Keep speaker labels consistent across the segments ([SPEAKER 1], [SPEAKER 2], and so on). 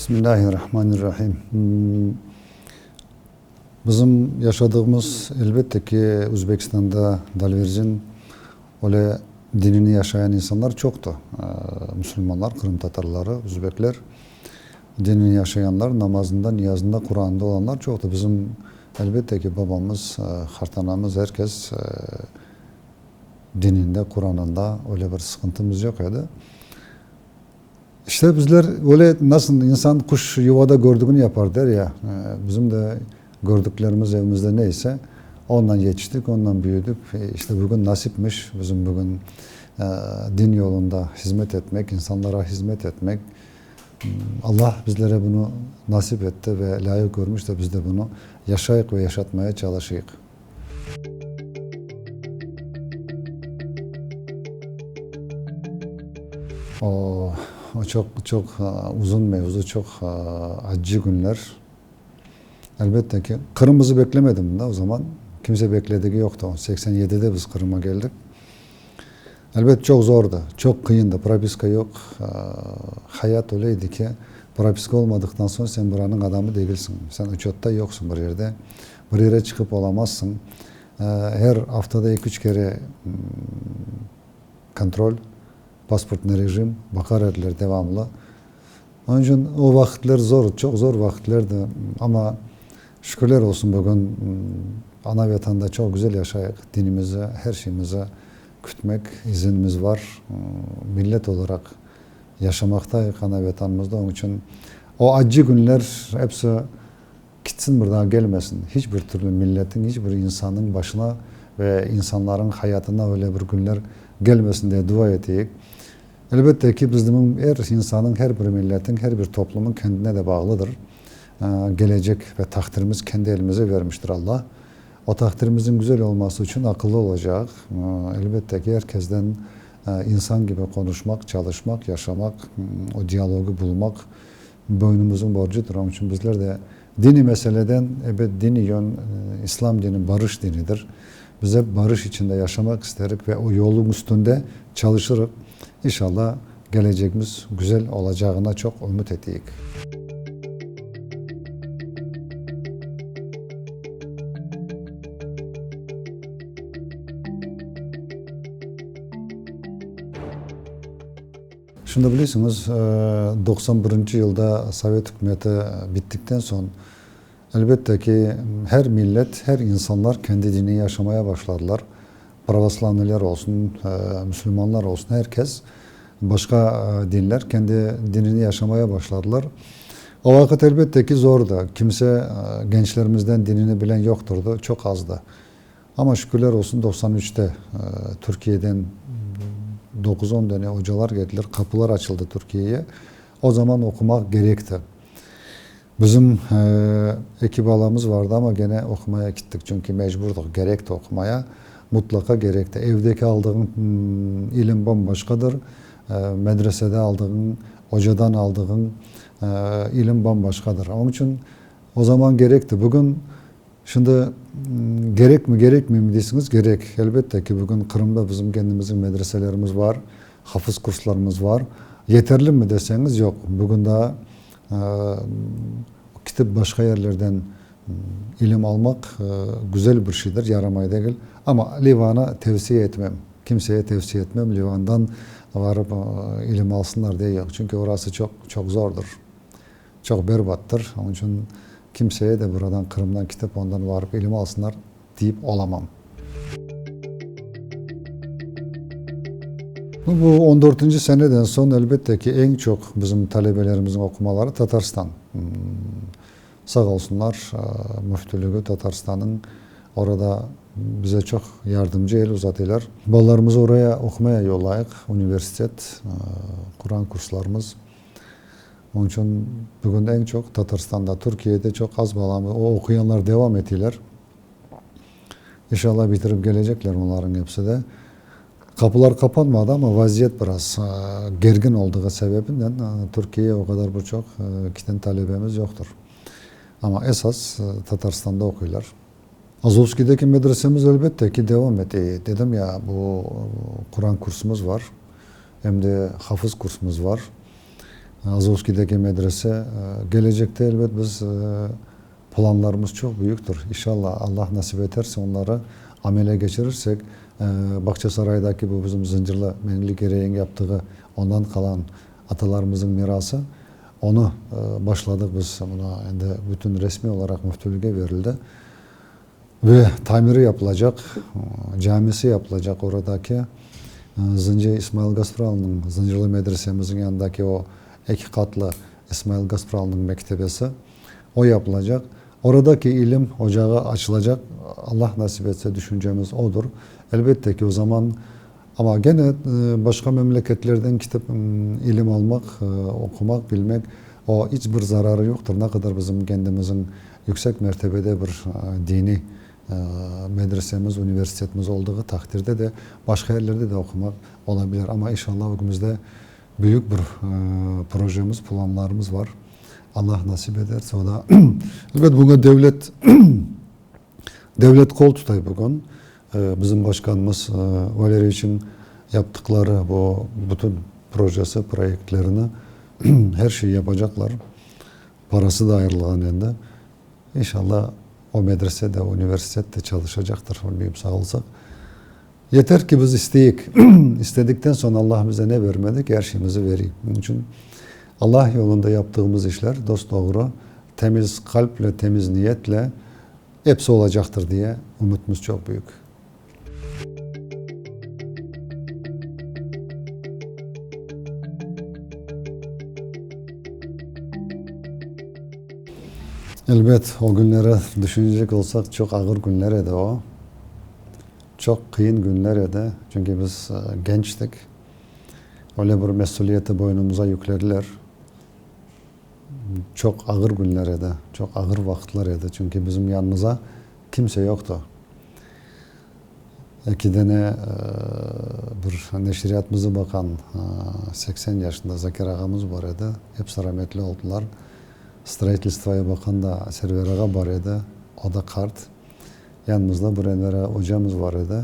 [SPEAKER 1] Bismillahirrahmanirrahim. Bizim yaşadığımız elbette ki Özbekistan'da Dalvercin öyle dinini yaşayan insanlar çoktu. Müslümanlar, Kırım Tatarları, Özbekler, dinini yaşayanlar, namazında, niyazında, Kur'an'da olanlar çoktu. Bizim elbette ki babamız, hartanamız, herkes dininde, Kur'an'ında öyle bir sıkıntımız yok idi. İşte bizler öyle nasıl insan kuş yuvada gördüğünü yapar der ya. Bizim de gördüklerimiz evimizde neyse ondan yetiştik, ondan büyüdük. İşte bugün nasipmiş bizim bugün din yolunda hizmet etmek, insanlara hizmet etmek. Allah bizlere bunu nasip etti ve layık görmüş de biz de bunu yaşayık ve yaşatmaya çalışıyık. O çok uzun mevzu, çok acı günler. Elbette ki Kırım'ımızı beklemedim de o zaman. Kimse beklediği yoktu. 87'de biz Kırım'a geldik. Elbette çok zordu, çok kıyındı. Propiska yok. Hayat öyleydi ki propiska olmadıktan sonra sen buranın adamı değilsin. Sen uçotta yoksun bir yerde. Bir yere çıkıp olamazsın. Her haftada 2-3 kere kontrol, pasport ne rejim, bakar edilir devamlı. Onun için o vakitler zor, çok zor vakitlerdi. Ama şükürler olsun bugün ana vatanda çok güzel yaşayak. Dinimize, her şeyimize kütmek iznimiz var. Millet olarak yaşamaktayız ana vatanımızda. Onun için o acı günler hepsi gitsin buradan gelmesin. Hiçbir türlü milletin, hiçbir insanın başına ve insanların hayatına öyle bir günler gelmesin diye dua edeyik. Elbette ki bizim her insanın, her bir milletin, her bir toplumun kendine de bağlıdır. Gelecek ve takdirimiz kendi elimize vermiştir Allah. O takdirimizin güzel olması için akıllı olacak. Elbette ki herkesten insan gibi konuşmak, çalışmak, yaşamak, o diyalogu bulmak boynumuzun borcudur. Onun için bizler de dini meseleden, dini yön, İslam dini barış dinidir. Biz hep barış içinde yaşamak isterik ve o yolun üstünde çalışırız. İnşallah geleceğimiz güzel olacağına çok ümit ettik. Şimdi biliyorsunuz 91. yılda Sovyet hükümeti bittikten sonra elbette ki her millet, her insanlar kendi dinini yaşamaya başladılar. Pravoslavlılar olsun, Müslümanlar olsun, herkes başka dinler kendi dinini yaşamaya başladılar. O vakit elbette ki zordu. Kimse gençlerimizden dinini bilen yokturdu, çok azdı. Ama şükürler olsun 93'te Türkiye'den 9-10 tane hocalar geldiler, kapılar açıldı Türkiye'ye. O zaman okumak gerekti. Bizim ekip alamız vardı ama gene okumaya gittik çünkü mecburduk, gerekti okumaya. Mutlaka gerekti. Evdeki aldığın ilim bambaşkadır. Medresede aldığın, hocadan aldığın ilim bambaşkadır. Onun için o zaman gerekti. Bugün şimdi gerek mi diyorsunuz? Gerek. Elbette ki bugün Kırım'da bizim kendimizin medreselerimiz var. Hafız kurslarımız var. Yeterli mi deseniz yok. Bugün daha kitap başka yerlerden ilim almak güzel bir şeydir, yaramaya değil. Ama Livan'a tavsiye etmem. Kimseye tavsiye etmem. Livan'dan varıp ilim alsınlar diye yok. Çünkü orası çok zordur. Çok berbattır. Onun için kimseye de buradan Kırım'dan kitap ondan varıp ilim alsınlar deyip olamam. Bu 14. seneden sonra elbette ki en çok bizim talebelerimizin okumaları Tatarstan. Sağ olsunlar müftülüğü Tatarstan'ın orada bize çok yardımcı el uzatıyorlar. Ballarımızı oraya okumaya yollayık. Üniversitet, Kur'an kurslarımız. Onun için bugün en çok Tatarstan'da, Türkiye'de çok az balamı. O okuyanlar devam ediyorlar. İnşallah bitirip gelecekler onların hepsi de. Kapılar kapanmadı ama vaziyet biraz gergin olduğu sebebinden Türkiye'ye o kadar birçok giden talebemiz yoktur. Ama esas Tatarstan'da okuyorlar. Azovski'deki medresemiz elbette ki devam ediyor. Dedim ya bu Kur'an kursumuz var. Hem de hafız kursumuz var. Azovski'deki medrese gelecekte elbet biz planlarımız çok büyüktür. İnşallah Allah nasip ederse onları amele geçirirsek Bahçesaray'daki bu bizim zincirli menlik gereğin yaptığı ondan kalan atalarımızın mirası onu başladık biz buna şimdi bütün resmi olarak müftülüğe verildi ve tamiri yapılacak, camisi yapılacak oradaki Zincir İsmail Gaspralı'nın zincirli medresemizin yanındaki o iki katlı İsmail Gaspralı'nın mektebesi o yapılacak. Oradaki ilim ocağı açılacak. Allah nasip etse düşüncemiz odur. Elbette ki o zaman ama gene başka memleketlerden kitap ilim almak, okumak, bilmek o hiçbir zararı yoktur. Ne kadar bizim kendimizin yüksek mertebede bir dini medresemiz, üniversitemiz olduğu takdirde de başka yerlerde de okumak olabilir. Ama inşallah önümüzde büyük bir projemiz, planlarımız var. Allah nasip ederse o da elbette bugün devlet kol tutay bugün. Bizim başkanımız Valeri için yaptıkları bu bütün projesi, projelerini her şeyi yapacaklar. Parası da ayrılığın yanında. İnşallah o medresede, o üniversitede çalışacaktır. Bilmiyorum sağ olsak. Yeter ki biz isteyik. İstedikten sonra Allah bize ne vermedi ki her şeyimizi vereyim. Bunun için Allah yolunda yaptığımız işler dosdoğru, temiz kalple, temiz niyetle hepsi olacaktır diye umudumuz çok büyük. Elbet o günlere düşünecek olsak çok ağır günler idi o. Çok kıyın günler idi. Çünkü biz gençtik. Öyle bir mesuliyeti boynumuza yüklediler. Çok ağır günler idi. Çok ağır vakitler idi. Çünkü bizim yanımıza kimse yoktu. İki tane bir neşriyatımızı bakan 80 yaşında Zakir ağamız var idi. Hepsi rahmetli oldular. Stроительство'ya bakan da Server ağa var idi. O da kart. Yanımızda bir Enver hocamız var idi.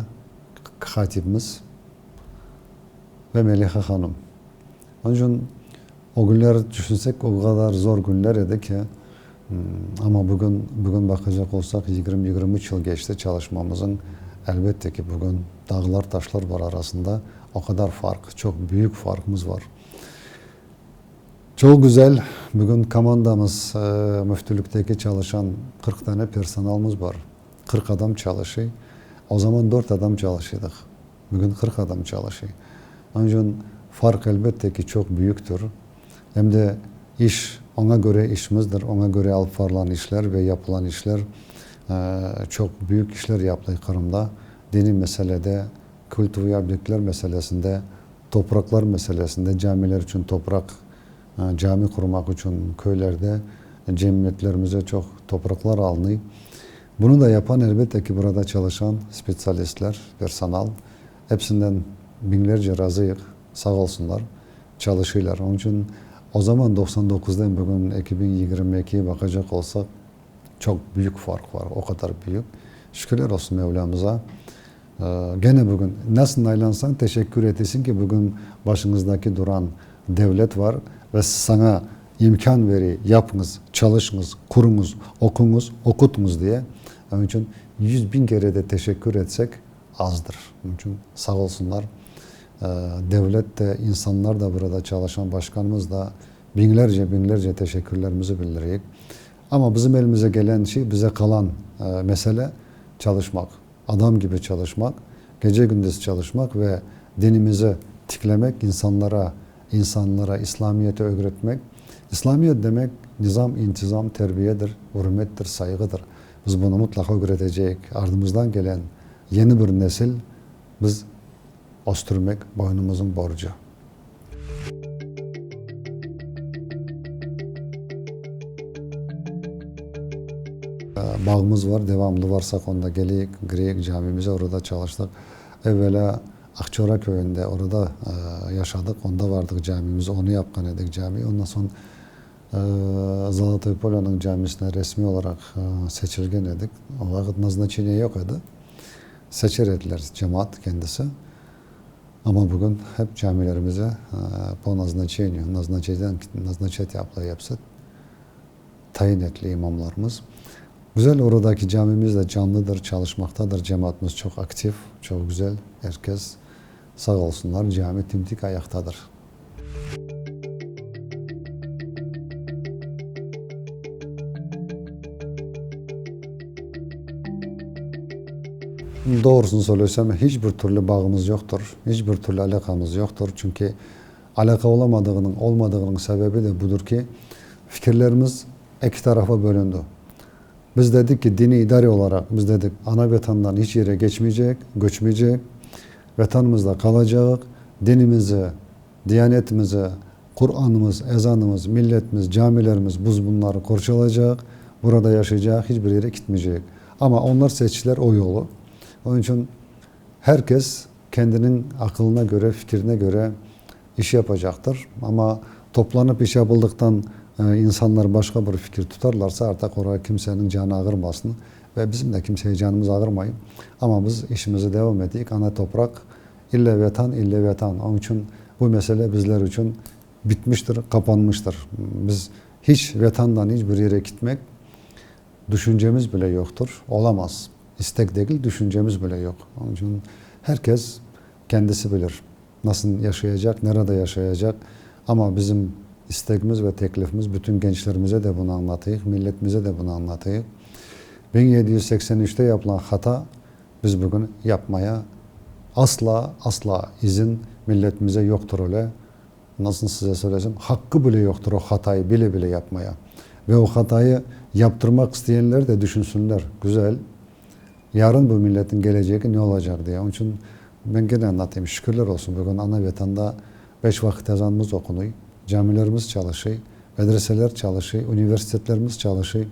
[SPEAKER 1] Hatibimiz. Ve Meliha Hanım. Onun için o günler düşünsek o kadar zor günler idi ki ama bugün bakacak olsak 20-23 yıl geçti çalışmamızın. Elbette ki bugün dağlar taşlar var arasında. O kadar fark, çok büyük farkımız var. Çok güzel. Bugün komandamız, müftülükteki çalışan 40 tane personelimiz var. 40 adam çalışıyor. O zaman 4 adam çalışıyorduk. Bugün 40 adam çalışıyor. Onun için fark elbette ki çok büyüktür. Hem de iş ona göre işimizdir. Ona göre alıp varılan işler ve yapılan işler çok büyük işler yaptı Kırım'da. Dini meselede, kültür ve obyektler meselesinde, topraklar meselesinde, camiler için toprak, cami kurmak için köylerde cemiyetlerimize çok topraklar alınıyor. Bunu da yapan elbette ki burada çalışan spesyalistler, personel. Hepsinden binlerce razıyız. Sağ olsunlar. Çalışıyorlar. Onun için o zaman 99'dan bugün 2022'ye bakacak olsak çok büyük fark var. O kadar büyük. Şükürler olsun Mevlamıza. Gene bugün nasıl naylansan teşekkür edesin ki bugün başınızdaki duran devlet var ve sana imkan veri, yapınız, çalışınız, kurunuz, okunuz, okutunuz diye. Onun için 100.000 kere de teşekkür etsek azdır. Onun için sağ olsunlar. Devlet de, insanlar da burada çalışan başkanımız da binlerce teşekkürlerimizi bildiriyor. Ama bizim elimize gelen şey, bize kalan mesele çalışmak. Adam gibi çalışmak, gece gündüz çalışmak ve dinimizi tiklemek, insanlara İslamiyet'i öğretmek. İslamiyet demek nizam, intizam, terbiyedir, hürmettir, saygıdır. Biz bunu mutlaka öğreteceğiz. Ardımızdan gelen yeni bir nesil biz ostürmek boynumuzun borcu. Bağımız var, devamlı varsak onda geliyik camimize orada çalıştık. Evvela Akçora köyünde orada yaşadık. Onda vardık camimize, onu yapkan edik camiyi. Ondan sonra Zalatoy Pola'nın camisine resmi olarak seçilgen edik. O vakit nazначение yok idi. Seçer ettiler cemaat kendisi. Ama bugün hep camilerimize po nazначать yapıp tayin etli imamlarımız. Güzel, oradaki camimiz de canlıdır, çalışmaktadır. Cemaatimiz çok aktif, çok güzel. Herkes sağ olsunlar, cami dimdik ayaktadır. Doğrusunu söylesem hiçbir türlü bağımız yoktur. Hiçbir türlü alakamız yoktur. Çünkü alaka olmadığının sebebi de budur ki fikirlerimiz iki tarafa bölündü. Biz dedik ki dini idari olarak biz dedik ana vatandan hiç yere göçmeyecek, vatanımızda kalacak, dinimizi, diyanetimizi, Kur'an'ımız, ezanımız, milletimiz, camilerimiz bunları korçalacak, burada yaşayacak, hiçbir yere gitmeyecek. Ama onlar seçtiler o yolu. Onun için herkes kendinin aklına göre, fikrine göre iş yapacaktır. Ama toplanıp iş yapıldıktan insanlar başka bir fikir tutarlarsa artık oraya kimsenin canı ağırmasın ve bizim de kimseye canımız ağırmayın. Ama biz işimize devam ettik. Ana toprak ille vatan. Onun için bu mesele bizler için bitmiştir, kapanmıştır. Biz hiç vatandan hiçbir yere gitmek düşüncemiz bile yoktur. Olamaz. İstek değil, düşüncemiz bile yok. Onun için herkes kendisi bilir. Nasıl yaşayacak, nerede yaşayacak. Ama bizim isteğimiz ve teklifimiz bütün gençlerimize de bunu anlatayım, milletimize de bunu anlatayım. 1783'te yapılan hata biz bugün yapmaya asla izin milletimize yoktur öyle. Nasıl size söylesem, hakkı bile yoktur o hatayı bile yapmaya. Ve o hatayı yaptırmak isteyenler de düşünsünler. Güzel. Yarın bu milletin geleceği ne olacak diye. Onun için ben gene anlatayım. Şükürler olsun. Bugün ana vatanda 5 vakit ezanımız okunuyor. Camilerimiz çalışıyor. Medreseler çalışıyor. Üniversitelerimiz çalışıyor.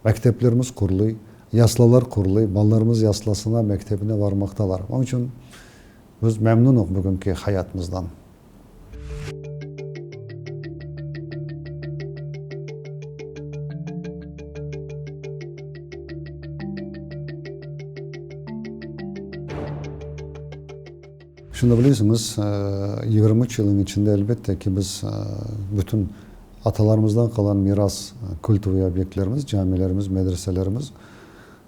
[SPEAKER 1] Mekteplerimiz kuruluyor. Yaslalar kuruluyor. Ballarımız yaslasına, mektebine varmaktalar. Onun için biz memnunuz bugünkü hayatımızdan. Şimdi biliyorsunuz 23 yılın içinde elbette ki biz bütün atalarımızdan kalan miras, kültür obyektlerimiz, camilerimiz, medreselerimiz,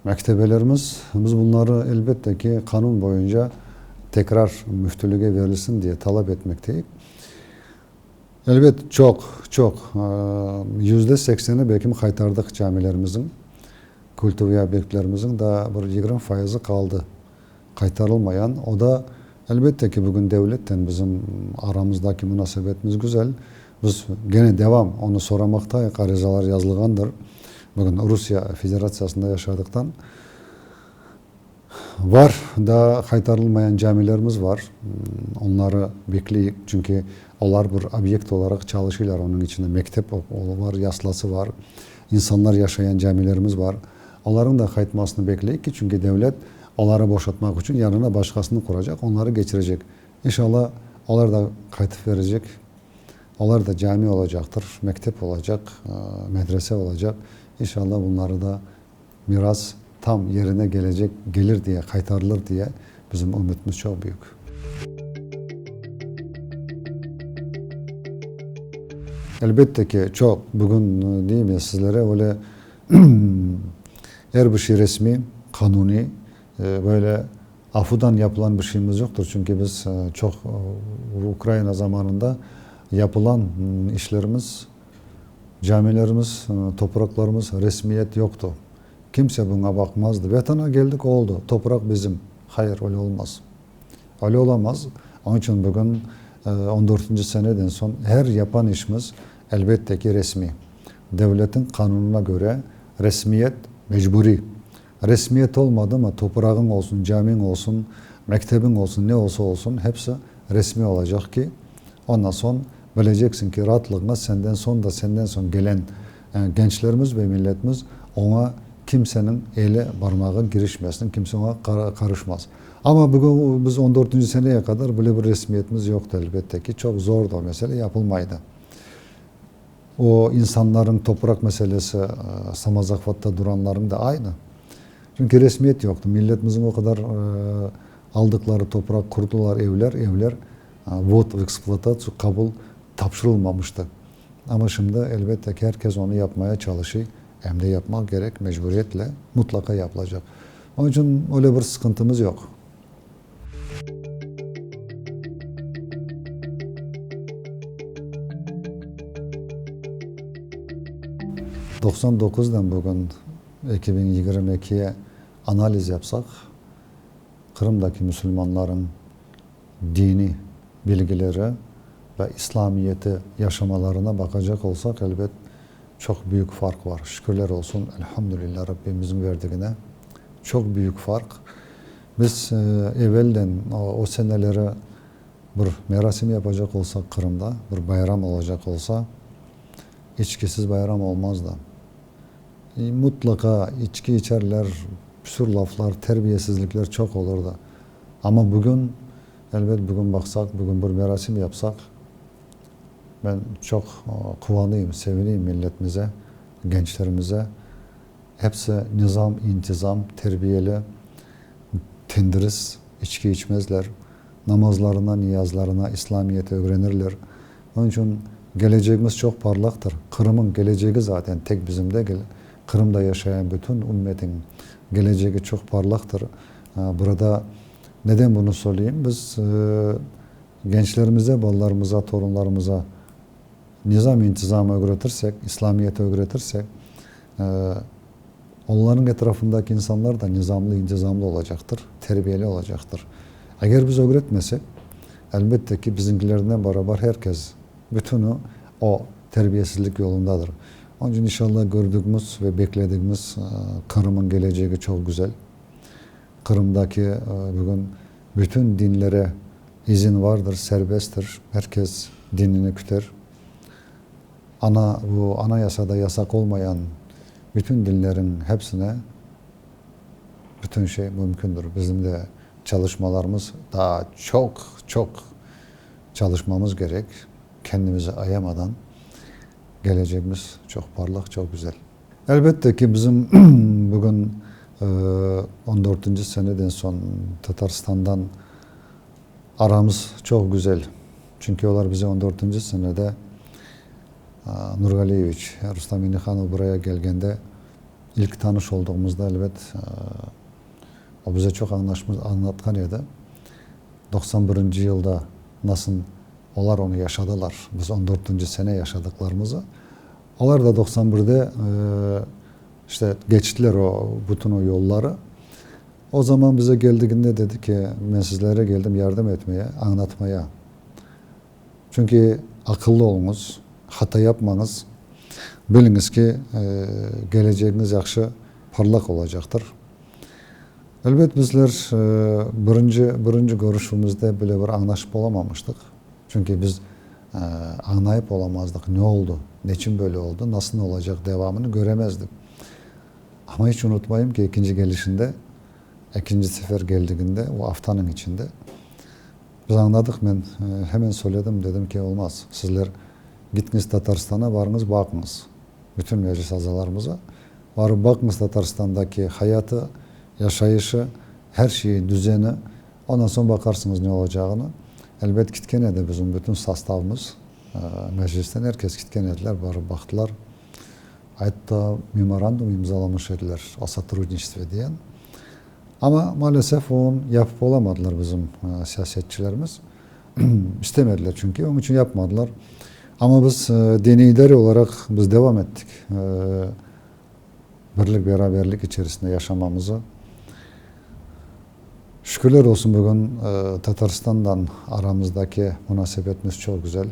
[SPEAKER 1] mektebelerimiz, biz bunları elbette ki kanun boyunca tekrar müftülüğe verilsin diye talep etmekteyiz. Elbette çok %80'i belki kaytardık camilerimizin, kültür obyektlerimizin da bir 20% kaldı kaytarılmayan. O da elbette ki bugün devletten bizim aramızdaki münasebetimiz güzel. Biz gene devam onu soramaktayız. Arizalar yazılgandır. Bugün Rusya Federasyası'nda yaşadıktan var da kaytarılmayan camilerimiz var. Onları bekleyip çünkü onlar bir obyekt olarak çalışıyorlar. Onun içinde mektep var, yaslası var. İnsanlar yaşayan camilerimiz var. Onların da kayıtmasını bekleyip ki çünkü devlet onları boşaltmak için yanına başkasını kuracak, onları geçirecek. İnşallah onlar da kayıt verecek. Onlar da cami olacaktır, mektep olacak, medrese olacak. İnşallah bunları da miras tam yerine gelir diye, kaytarılır diye bizim umutımız çok büyük. Elbette ki çok bugün diyeyim ya sizlere öyle her bir şey resmi, kanuni, böyle afudan yapılan bir şeyimiz yoktur. Çünkü biz çok Ukrayna zamanında yapılan işlerimiz, camilerimiz, topraklarımız resmiyet yoktu. Kimse buna bakmazdı. Vatana geldik oldu. Toprak bizim. Hayır öyle olmaz. Öyle olamaz. Onun için bugün 14. seneden son her yapan işimiz elbette ki resmi. Devletin kanununa göre resmiyet mecburi. Resmiyet olmadı ama toprağın olsun, camin olsun, mektebin olsun, ne olsa olsun hepsi resmi olacak ki ondan sonra bileceksin ki rahatlıkla senden son gelen yani gençlerimiz ve milletimiz ona kimsenin eli parmağı girişmesin, kimse ona karışmaz. Ama bugün biz 14. seneye kadar böyle bir resmiyetimiz yoktu elbette ki. Çok zordu o mesele, yapılmaydı. O insanların toprak meselesi, Samazakvat'ta duranların da aynı. Çünkü resmiyet yoktu. Milletimizin o kadar aldıkları toprak, kurdular evler vod ve eksploatasyon kabul tapşırılmamıştı. Ama şimdi elbette ki herkes onu yapmaya çalışıyor. Hem de yapmak gerek, mecburiyetle mutlaka yapılacak. Onun için öyle bir sıkıntımız yok. 99'dan bugün 2022'ye analiz yapsak, Kırım'daki Müslümanların dini bilgileri ve İslamiyet'i yaşamalarına bakacak olsak elbet çok büyük fark var. Şükürler olsun, elhamdülillah Rabbimizin verdiğine çok büyük fark. Biz evvelden o seneleri bir merasim yapacak olsak Kırım'da, bir bayram olacak olsa içkisiz bayram olmazdı. Mutlaka içki içerler, püsür laflar, terbiyesizlikler çok olurdu. Ama bugün, elbet bugün baksak, bugün bir merasim yapsak, ben çok kıvanayım, sevineyim milletimize, gençlerimize. Hepsi nizam, intizam, terbiyeli, tendiriz, içki içmezler. Namazlarına, niyazlarına, İslamiyet'i öğrenirler. Onun için geleceğimiz çok parlaktır. Kırım'ın geleceği zaten tek bizim değil. Kırım'da yaşayan bütün ümmetin geleceği çok parlaktır. Burada neden bunu söyleyeyim? Biz gençlerimize, ballarımıza, torunlarımıza nizam intizamı öğretirsek, İslamiyet'i öğretirsek onların etrafındaki insanlar da nizamlı, intizamlı olacaktır, terbiyeli olacaktır. Eğer biz öğretmesek elbette ki bizimkilerinden beraber herkes bütünü o terbiyesizlik yolundadır. Onun için inşallah gördüğümüz ve beklediğimiz Kırım'ın geleceği çok güzel. Kırım'daki bugün bütün dinlere izin vardır, serbesttir. Herkes dinini küter. Bu anayasada yasak olmayan bütün dinlerin hepsine bütün şey mümkündür. Bizim de çalışmalarımız daha çok çalışmamız gerek. Kendimizi ayamadan geleceğimiz çok parlak, çok güzel. Elbette ki bizim bugün 14. seneden son Tataristan'dan aramız çok güzel. Çünkü onlar bize 14. senede Nurgaliyeviç, Rustam Minnikhanov buraya geldiğinde ilk tanış olduğumuzda elbet o bize çok anlatkan idi. 91. yılda nasıl onlar onu yaşadılar. Biz 14. sene yaşadıklarımızı. Onlar da 91'de işte geçtiler bütün o yolları. O zaman bize geldiğinde dedi ki ben sizlere geldim yardım etmeye, anlatmaya. Çünkü akıllı olunuz, hata yapmanız, biliniz ki geleceğiniz yaxşı, parlak olacaktır. Elbet bizler birinci görüşümüzde bile bir anlaşıp olamamıştık. Çünkü biz anlayıp olamazdık. Ne oldu? Niçin böyle oldu? Nasıl olacak? Devamını göremezdik. Ama hiç unutmayayım ki ikinci sefer geldiğinde o haftanın içinde biz anladık. Ben hemen söyledim. Dedim ki olmaz. Sizler gittiniz Tataristan'a, varınız bakınız. Bütün meclis azalarımıza. Varıp bakınız Tataristan'daki hayatı, yaşayışı, her şeyi, düzeni. Ondan sonra bakarsınız ne olacağını. Elbet gitken de bizim bütün sastavımız meclisten herkes gitken ediler, varıp baktılar. Hatta memorandum imzalamış ediler o сотрудничестве diyen. Ama maalesef onu yapıp olamadılar bizim siyasetçilerimiz. İstemediler çünkü, onun için yapmadılar. Ama biz dini idare olarak biz devam ettik. Birlik, beraberlik içerisinde yaşamamızı. Şükürler olsun bugün Tataristan'dan aramızdaki münasebetimiz çok güzel.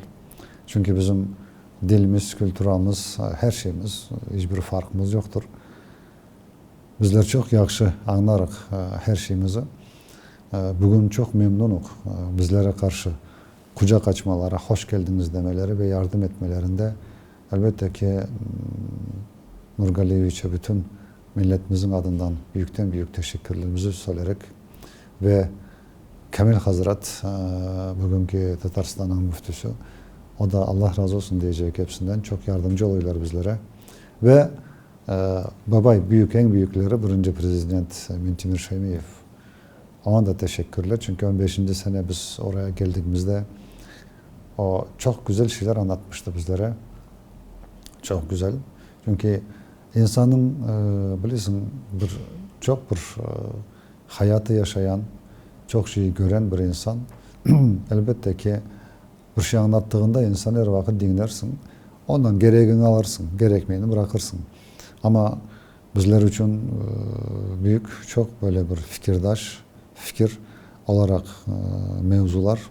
[SPEAKER 1] Çünkü bizim dilimiz, kültürümüz, her şeyimiz, hiçbir farkımız yoktur. Bizler çok yaxşı anlarıq her şeyimizi. Bugün çok memnunuk bizlere karşı kucak açmaları, hoş geldiniz demeleri ve yardım etmelerinde. Elbette ki Nurgaliyeviç'e bütün milletimizin adından büyükten büyük teşekkürlerimizi söyleyerek ve Kamil Hazret bugünkü Tataristan'ın müftüsü, o da Allah razı olsun diyecek hepsinden, çok yardımcı oluyorlar bizlere. Ve babay en büyükleri 1. Prezident Mintimir Şaymiyev. Ona da teşekkürler. Çünkü 15. sene biz oraya geldiğimizde o çok güzel şeyler anlatmıştı bizlere. Çok güzel. Çünkü insanın biliyorsun çok bir hayatı yaşayan, çok şeyi gören bir insan elbette ki bir şey anlattığında insan her vakit dinlersin. Ondan gereğini alırsın, gerekmeyeni bırakırsın. Ama bizler için büyük, çok böyle bir fikir olarak mevzular.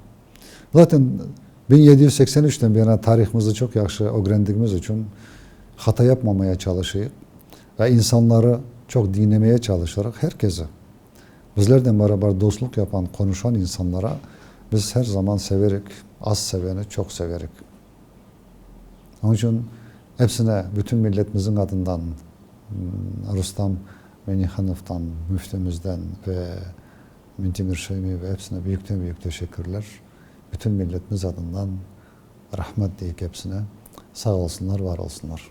[SPEAKER 1] Zaten 1783'ten bir yana tarihimizi çok yaxşı öğrendiğimiz için hata yapmamaya çalışıyoruz. Ve insanları çok dinlemeye çalışarak herkese, bizlerden beraber dostluk yapan, konuşan insanlara biz her zaman severik, az seveni çok severik. Onun için hepsine bütün milletimizin adından Rustam Menihanov'tan, müftümüzden ve Mintimir Şeymi ve hepsine büyükten büyük teşekkürler. Bütün milletimiz adından rahmet deyip hepsine sağ olsunlar, var olsunlar.